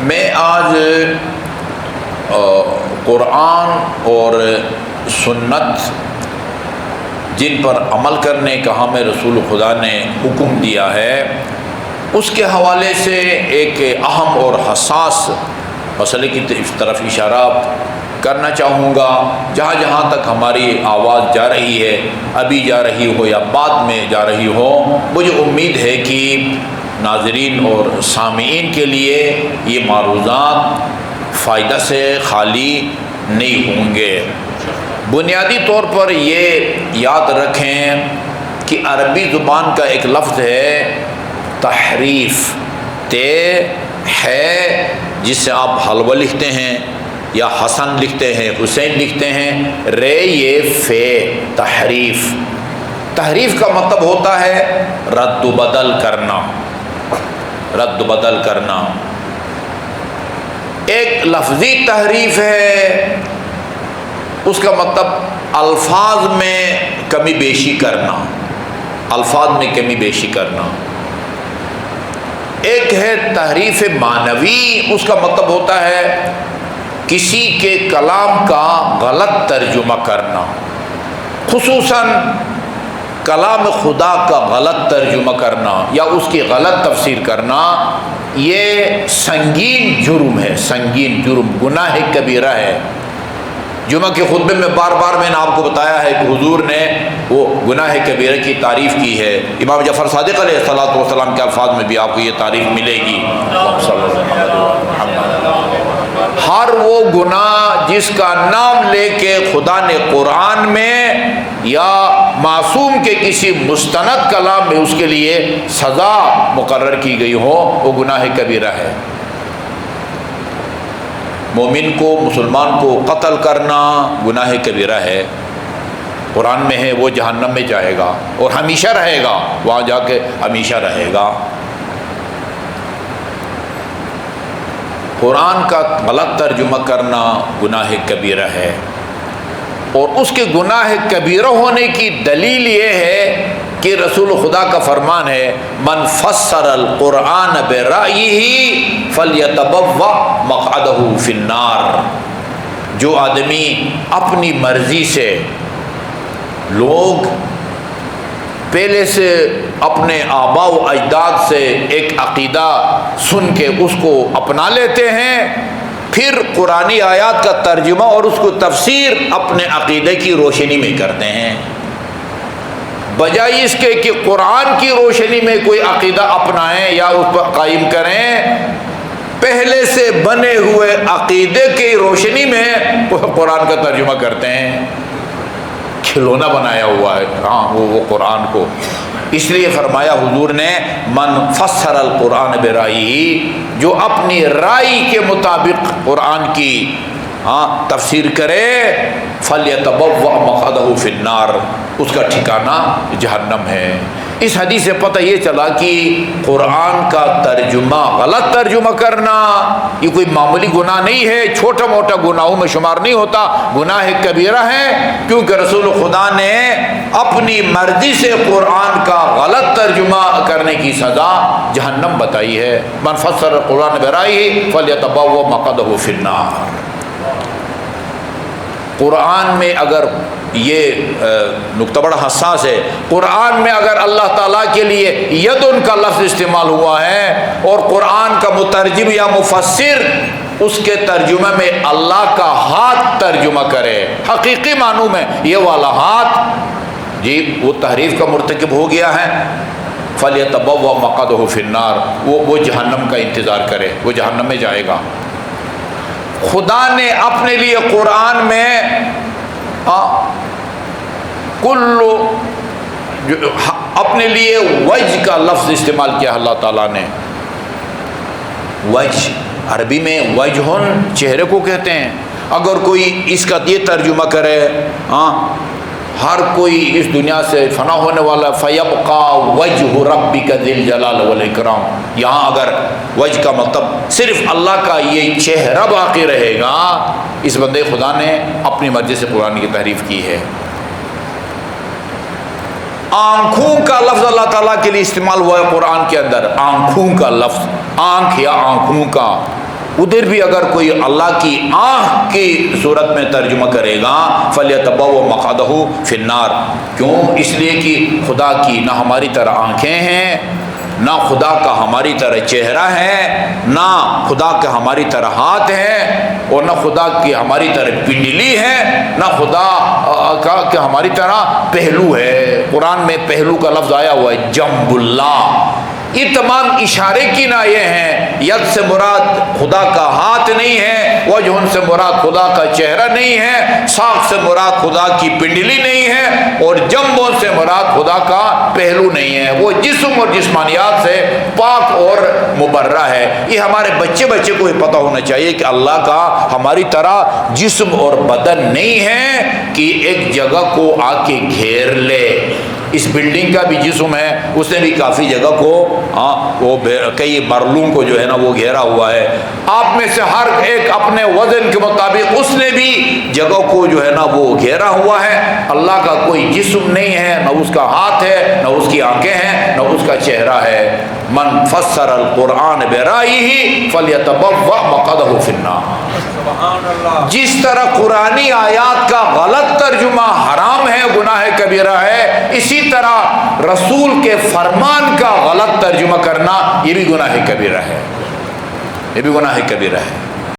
میں آج قرآن اور سنت جن پر عمل کرنے کا ہمیں رسول خدا نے حکم دیا ہے اس کے حوالے سے ایک اہم اور حساس مسئلے کی طرف اشارہ کرنا چاہوں گا. جہاں جہاں تک ہماری آواز جا رہی ہے، ابھی جا رہی ہو یا بعد میں جا رہی ہو، مجھے امید ہے کہ ناظرین اور سامعین کے لیے یہ معروضات فائدہ سے خالی نہیں ہوں گے. بنیادی طور پر یہ یاد رکھیں کہ عربی زبان کا ایک لفظ ہے تحریف. ہے جس سے آپ حلوہ لکھتے ہیں یا حسن لکھتے ہیں، حسین لکھتے ہیں. یہ فے تحریف. تحریف کا مطلب ہوتا ہے رد و بدل کرنا. رد و بدل کرنا. ایک لفظی تحریف ہے، اس کا مطلب الفاظ میں کمی بیشی کرنا. الفاظ میں کمی بیشی کرنا. ایک ہے تحریف معنوی، اس کا مطلب ہوتا ہے کسی کے کلام کا غلط ترجمہ کرنا، خصوصاً کلام خدا کا غلط ترجمہ کرنا یا اس کی غلط تفسیر کرنا. یہ سنگین جرم ہے، سنگین جرم، گناہ کبیرہ ہے. جمعہ کے خطبے میں بار بار میں نے آپ کو بتایا ہے کہ حضور نے وہ گناہ کبیرہ کی تعریف کی ہے. امام جعفر صادق علیہ السلام کے الفاظ میں بھی آپ کو یہ تعریف ملے گی. ہر وہ گناہ جس کا نام لے کے خدا نے قرآن میں یا معصوم کے کسی مستند کلام میں اس کے لیے سزا مقرر کی گئی ہو، وہ گناہ کبیرہ ہے. مومن کو، مسلمان کو قتل کرنا گناہ کبیرہ ہے. قرآن میں ہے وہ جہنم میں جائے گا اور ہمیشہ رہے گا، وہاں جا کے ہمیشہ رہے گا. قرآن کا غلط ترجمہ کرنا گناہ کبیرہ ہے. اور اس کے گناہ کبیرہ ہونے کی دلیل یہ ہے کہ رسول خدا کا فرمان ہے من فسر القرآن برأیہ فلیتبوأ مقعدہ فی النار. جو آدمی اپنی مرضی سے، لوگ پہلے سے اپنے آباء و اجداد سے ایک عقیدہ سن کے اس کو اپنا لیتے ہیں، پھر قرآنی آیات کا ترجمہ اور اس کو تفسیر اپنے عقیدے کی روشنی میں کرتے ہیں، بجائے اس کے کہ قرآن کی روشنی میں کوئی عقیدہ اپنائیں یا اس پر قائم کریں، پہلے سے بنے ہوئے عقیدے کی روشنی میں قرآن کا ترجمہ کرتے ہیں. کھلونا بنایا ہوا ہے وہ قرآن کو. اس لیے فرمایا حضور نے من فسر القرآن برائیہ، جو اپنی رائے کے مطابق قرآن کی تفسیر کرے فلیتبوأ مقعدہ فی النار، اس کا ٹھکانہ جہنم ہے. اس حدیث سے پتہ یہ چلا کہ قرآن کا ترجمہ، غلط ترجمہ کرنا یہ کوئی معمولی گناہ نہیں ہے، چھوٹا موٹا گناہوں میں شمار نہیں ہوتا، گناہ کبیرہ ہے. کیونکہ رسول خدا نے اپنی مرضی سے قرآن کا غلط ترجمہ کرنے کی سزا جہنم بتائی ہے. من فسر القرآن برأیہ فلیتبوأ مقعدہ فی النار. قرآن میں اگر یہ نقطہ بڑا حساس ہے، قرآن میں اگر اللہ تعالیٰ کے لیے یدن کا لفظ استعمال ہوا ہے اور قرآن کا مترجم یا مفسر اس کے ترجمہ میں اللہ کا ہاتھ ترجمہ کرے، حقیقی معنوں میں یہ والا ہاتھ، جی وہ تحریف کا مرتکب ہو گیا ہے. فَلْيَتَبَوَّأْ مَقْعَدَهُ فِي النَّارِ، وہ جہنم کا انتظار کرے، وہ جہنم میں جائے گا. خدا نے اپنے لیے قرآن میں اپنے لیے وجہ کا لفظ استعمال کیا. اللہ تعالیٰ نے وجہ، عربی میں وجہن چہرے کو کہتے ہیں. اگر کوئی اس کا یہ ترجمہ کرے ہر کوئی اس دنیا سے فنا ہونے والا، فَيَبْقَى وَجْهُ رَبِّكَ ذِي الْجَلَالِ وَالْإِكْرَامِ، یہاں اگر وجہ کا مطلب صرف اللہ کا یہ چہرہ باقی رہے گا. اس بندے خدا نے اپنی مرضی سے قرآن کی تحریف کی ہے. آنکھوں کا لفظ اللہ تعالیٰ کے لیے استعمال ہوا ہے قرآن کے اندر. آنکھوں کا لفظ، آنکھ یا آنکھوں کا، ادھر بھی اگر کوئی اللہ کی آنکھ کی صورت میں ترجمہ کرے گا فَلْيَتَبَوَّأْ مَقْعَدَهُ فِي النَّارِ، کیوں؟ اس لیے کہ خدا کی نہ ہماری طرح آنکھیں ہیں، نہ خدا کا ہماری طرح چہرہ ہے، نہ خدا کا ہماری طرح ہاتھ ہے، اور نہ خدا کی ہماری طرح پنڈلی ہے، نہ خدا کا کہ ہماری طرح پہلو ہے۔ قرآن میں پہلو کا لفظ آیا ہوا ہے جنب اللہ۔ یہ تمام اشارے کی نائیں ہیں۔ ید سے مراد خدا کا ہاتھ نہیں ہے، وجہ سے مراد خدا کا چہرہ نہیں ہے، ساق سے مراد خدا کی پنڈلی نہیں ہے، اور جنبوں سے مراد خدا کا پہلو نہیں ہے۔ وہ جسم اور جسمانیات سے پاک اور مبرہ ہے۔ یہ ہمارے بچے کو یہ پتہ ہونا چاہیے کہ اللہ کا ہماری طرح جسم اور بدن نہیں ہے کہ ایک جگہ کو آ کے گھیر لے۔ اس بلڈنگ کا بھی جسم ہے، اس نے بھی کافی جگہ کو وہ کئی مرلوں کو جو ہے نا وہ گھیرا ہوا ہے۔ آپ میں سے ہر ایک اپنے وزن کے مطابق اس نے بھی جگہ کو جو ہے نا وہ گھیرا ہوا ہے۔ اللہ کا کوئی جسم نہیں ہے، نہ اس کا ہاتھ ہے، نہ اس کی آنکھیں ہیں، نہ اس کا چہرہ ہے۔ من فسر القرآن برائیہ فلیتبوأ مقعدہ فی النار۔ جس طرح قرآنی آیات کا غلط ترجمہ حرام ہے، گناہ کبیرہ ہے، اسی طرح رسول کے فرمان کا غلط ترجمہ کرنا یہ بھی گناہ کبیرہ ہے، یہ بھی گناہ کبیرہ ہے۔